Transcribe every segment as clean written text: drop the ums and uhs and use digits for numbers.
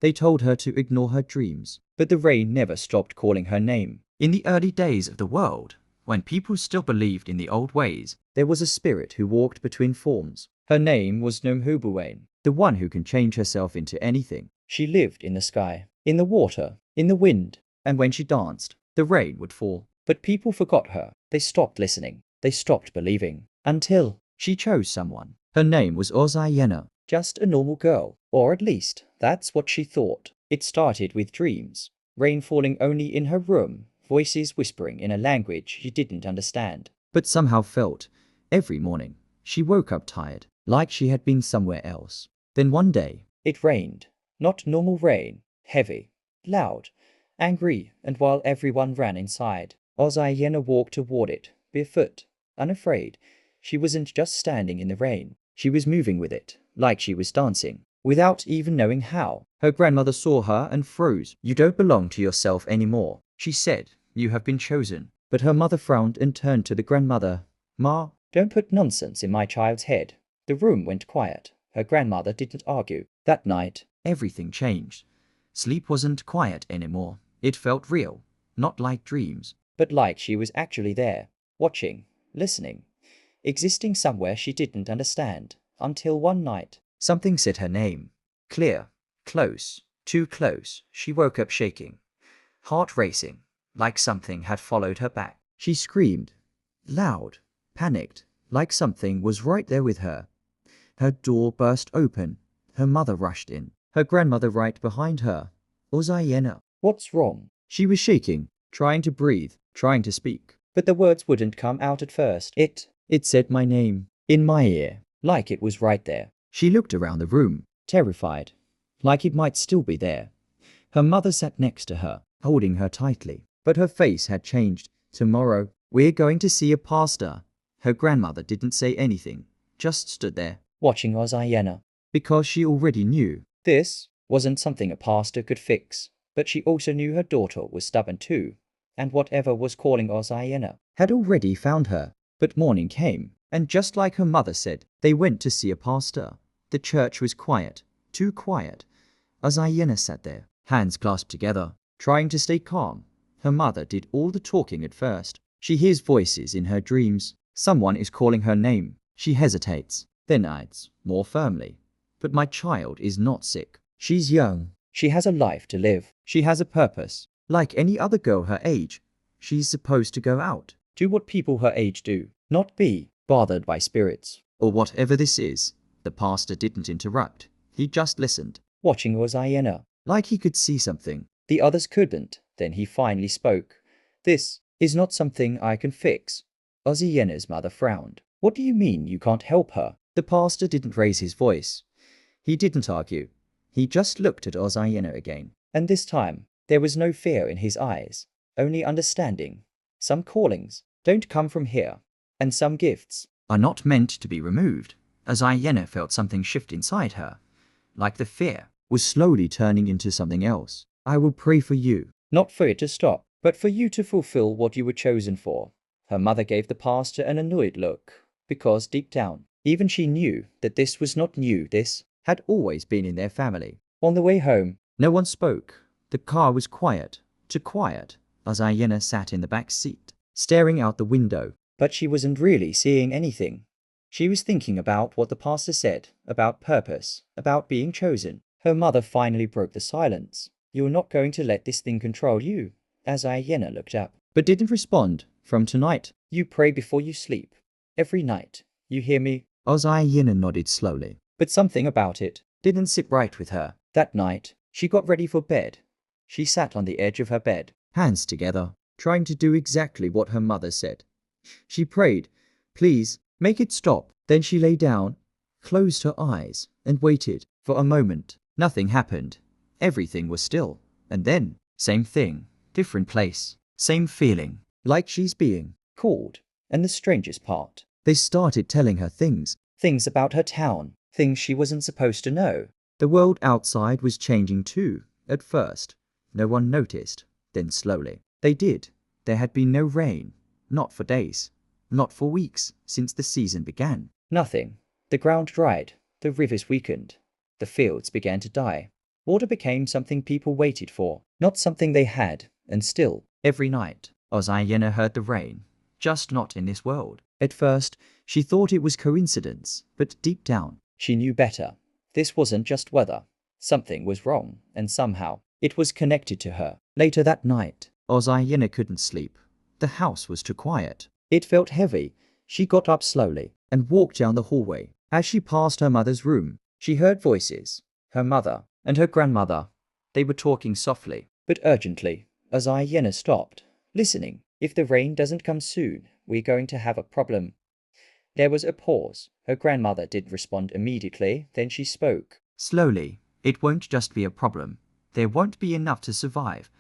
They told her to ignore her dreams, but the rain never stopped calling her name. In the early days of the world, when people still believed in the old ways, there was a spirit who walked between forms. Her name was Nomkhubulwane, the one who can change herself into anything. She lived in the sky, in the water, in the wind, and when she danced, the rain would fall. But people forgot her. They stopped listening. They stopped believing. Until she chose someone. Her name was Ozayena, just a normal girl, or at least that's what she thought. It started with dreams, rain falling only in her room, voices whispering in a language she didn't understand, but somehow felt. Every morning, she woke up tired, like she had been somewhere else. Then one day, it rained. Not normal rain, heavy, loud, angry, and while everyone ran inside, Ozayena walked toward it, barefoot, unafraid. She wasn't just standing in the rain. She was moving with it, like she was dancing, without even knowing how. Her grandmother saw her and froze. "You don't belong to yourself anymore," she said. "You have been chosen." But her mother frowned and turned to the grandmother. "Ma, don't put nonsense in my child's head." The room went quiet. Her grandmother didn't argue. That night, everything changed. Sleep wasn't quiet anymore. It felt real, not like dreams, but like she was actually there, watching, listening, existing somewhere she didn't understand. Until one night, something said her name. Clear, close, too close. She woke up shaking, heart racing, like something had followed her back. She screamed, loud, panicked, like something was right there with her. Her door burst open. Her mother rushed in, her grandmother right behind her. "Ozayena, what's wrong?" She was shaking, trying to breathe, trying to speak, but the words wouldn't come out at first. It said my name, in my ear, like it was right there. She looked around the room, terrified, like it might still be there. Her mother sat next to her, holding her tightly, but her face had changed. "Tomorrow, we're going to see a pastor." Her grandmother didn't say anything, just stood there, watching Ozayena, because she already knew this wasn't something a pastor could fix. But she also knew her daughter was stubborn too, and whatever was calling Ozayena had already found her. But morning came, and just like her mother said, they went to see a pastor. The church was quiet, too quiet. Ozayena sat there, hands clasped together, trying to stay calm. Her mother did all the talking at first. She hears voices in her dreams. Someone is calling her name. She hesitates, then adds, more firmly, "But my child is not sick. She's young. She has a life to live. She has a purpose. Like any other girl her age, she's supposed to go out, do what people her age do, not be bothered by spirits, or whatever this is." The pastor didn't interrupt. He just listened, watching Ozayena, like he could see something the others couldn't. Then he finally spoke. "This is not something I can fix." Ozayena's mother frowned. "What do you mean you can't help her?" The pastor didn't raise his voice. He didn't argue. He just looked at Ozayena again, and this time there was no fear in his eyes, only understanding. "Some callings don't come from here, and some gifts are not meant to be removed." Ozayena felt something shift inside her, like the fear was slowly turning into something else. "I will pray for you, not for it to stop, but for you to fulfill what you were chosen for." Her mother gave the pastor an annoyed look, because deep down, even she knew that this was not new. This had always been in their family. On the way home, no one spoke. The car was quiet, too quiet. Ozayena sat in the back seat, staring out the window, but she wasn't really seeing anything. She was thinking about what the pastor said, about purpose, about being chosen. Her mother finally broke the silence. "You're not going to let this thing control you?" Ozayena looked up, but didn't respond. "From tonight, you pray before you sleep. Every night. You hear me?" Ozayena nodded slowly, but something about it didn't sit right with her. That night, she got ready for bed. She sat on the edge of her bed, hands together, trying to do exactly what her mother said. She prayed, "Please, make it stop." Then she lay down, closed her eyes, and waited. For a moment, nothing happened. Everything was still. And then, same thing, different place, same feeling, like she's being called. And the strangest part, they started telling her things about her town, things she wasn't supposed to know. The world outside was changing too. At first, no one noticed. Then slowly, they did. There had been no rain, not for days, not for weeks, since the season began. Nothing. The ground dried, the rivers weakened, the fields began to die. Water became something people waited for, not something they had, and still, every night, Ozayena heard the rain, just not in this world. At first, she thought it was coincidence, but deep down, she knew better. This wasn't just weather. Something was wrong, and somehow, it was connected to her. Later that night, Ozayena couldn't sleep. The house was too quiet. It felt heavy. She got up slowly and walked down the hallway. As she passed her mother's room, she heard voices. Her mother and her grandmother. They were talking softly, but urgently. Ozayena stopped, listening. If the rain doesn't come soon, we're going to have a problem. There was a pause. Her grandmother didn't respond immediately, then she spoke. Slowly. It won't just be a problem. There won't be enough to survive.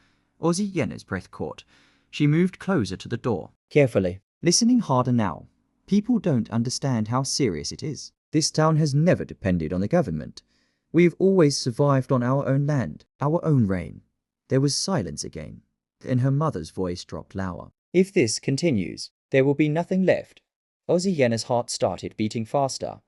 Ozyena's breath caught. She moved closer to the door, carefully, listening harder now. People don't understand how serious it is. This town has never depended on the government. We've always survived on our own land, our own rain. There was silence again. Then her mother's voice dropped lower. If this continues, there will be nothing left. Ozyena's heart started beating faster,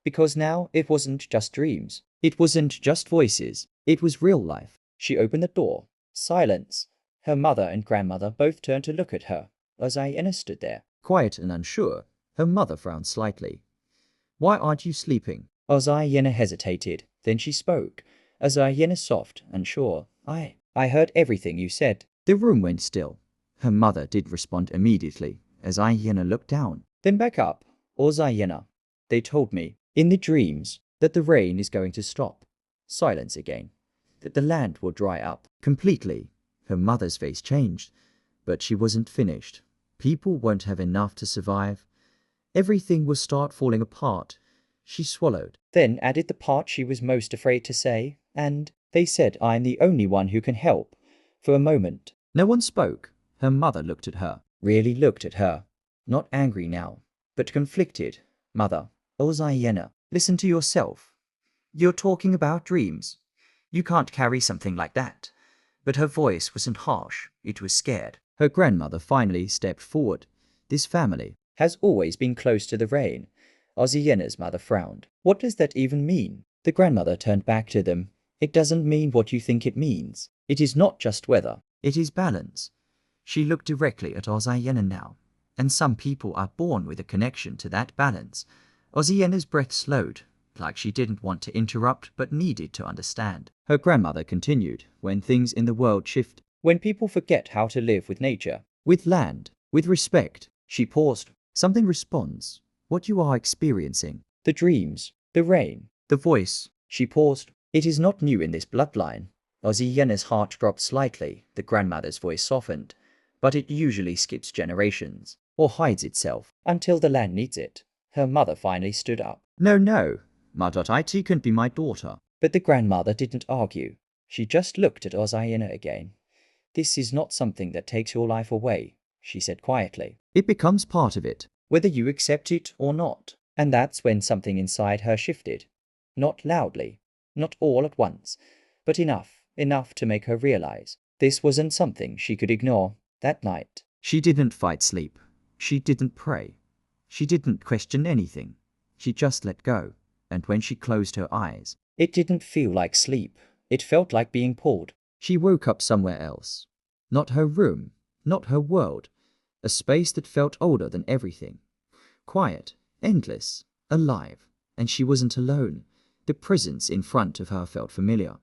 because now it wasn't just dreams. It wasn't just voices. It was real life. She opened the door. Silence. Her mother and grandmother both turned to look at her. Ozayena stood there, quiet and unsure. Her mother frowned slightly. Why aren't you sleeping? Ozayena hesitated. Then she spoke. Ozayena soft and sure. I heard everything you said. The room went still. Her mother did respond immediately. Ozayena looked down, then back up. Ozayena, they told me, in the dreams, that the rain is going to stop. Silence again. That the land will dry up completely. Her mother's face changed, but she wasn't finished. People won't have enough to survive. Everything will start falling apart. She swallowed, then added the part she was most afraid to say, and they said I'm the only one who can help. For a moment, no one spoke. Her mother looked at her, really looked at her. Not angry now, but conflicted. Mother, Ozayena, listen to yourself. You're talking about dreams. You can't carry something like that. But her voice wasn't harsh, it was scared. Her grandmother finally stepped forward. This family has always been close to the rain. Ozyena's mother frowned. What does that even mean? The grandmother turned back to them. It doesn't mean what you think it means. It is not just weather. It is balance. She looked directly at Ozayena now. And some people are born with a connection to that balance. Ozyena's breath slowed, like she didn't want to interrupt but needed to understand. Her grandmother continued, when things in the world shift, when people forget how to live with nature, with land, with respect. She paused. Something responds. What you are experiencing. The dreams, the rain, the voice. She paused. It is not new in this bloodline. Ozyena's heart dropped slightly. The grandmother's voice softened. But it usually skips generations, or hides itself, until the land needs it. Her mother finally stood up. No, Ma.it can be my daughter. But the grandmother didn't argue. She just looked at Ozayena again. This is not something that takes your life away, she said quietly. It becomes part of it, whether you accept it or not. And that's when something inside her shifted. Not loudly, not all at once, but enough to make her realize this wasn't something she could ignore. That night, she didn't fight sleep. She didn't pray. She didn't question anything. She just let go. And when she closed her eyes, it didn't feel like sleep. It felt like being pulled. She woke up somewhere else. Not her room, not her world. A space that felt older than everything. Quiet, endless, alive. And she wasn't alone. The presence in front of her felt familiar.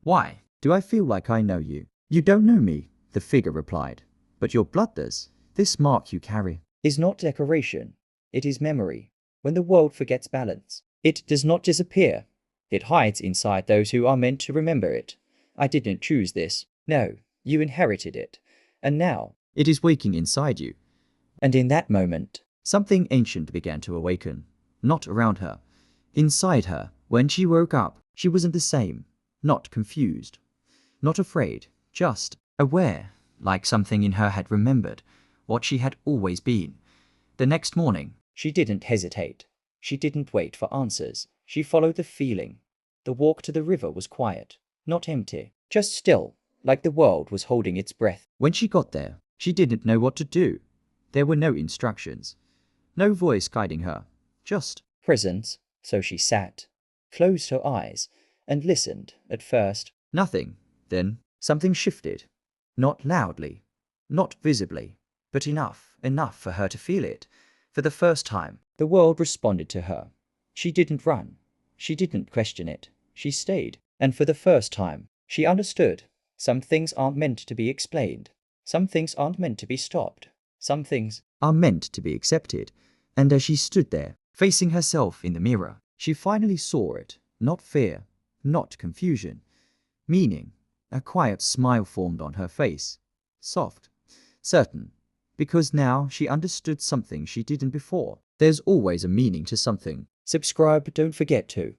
Why do I feel like I know you? You don't know me, the figure replied. But your blood does. This mark you carry is not decoration. It is memory. When the world forgets balance, it does not disappear. It hides inside those who are meant to remember it. I didn't choose this. No, you inherited it. And now, it is waking inside you. And in that moment, something ancient began to awaken. Not around her. Inside her. When she woke up, she wasn't the same. Not confused. Not afraid. Just aware. Like something in her had remembered what she had always been. The next morning, she didn't hesitate. She didn't wait for answers. She followed the feeling. The walk to the river was quiet, not empty, just still, like the world was holding its breath. When she got there, she didn't know what to do. There were no instructions, no voice guiding her, just presence. So she sat, closed her eyes, and listened. At first, nothing. Then, something shifted. Not loudly, not visibly, but enough for her to feel it. For the first time, the world responded to her. She didn't run. She didn't question it. She stayed. And for the first time, she understood. Some things aren't meant to be explained. Some things aren't meant to be stopped. Some things are meant to be accepted. And as she stood there, facing herself in the mirror, she finally saw it. Not fear, not confusion. Meaning. A quiet smile formed on her face. Soft. Certain. Because now she understood something she didn't before. There's always a meaning to something. Subscribe, don't forget to.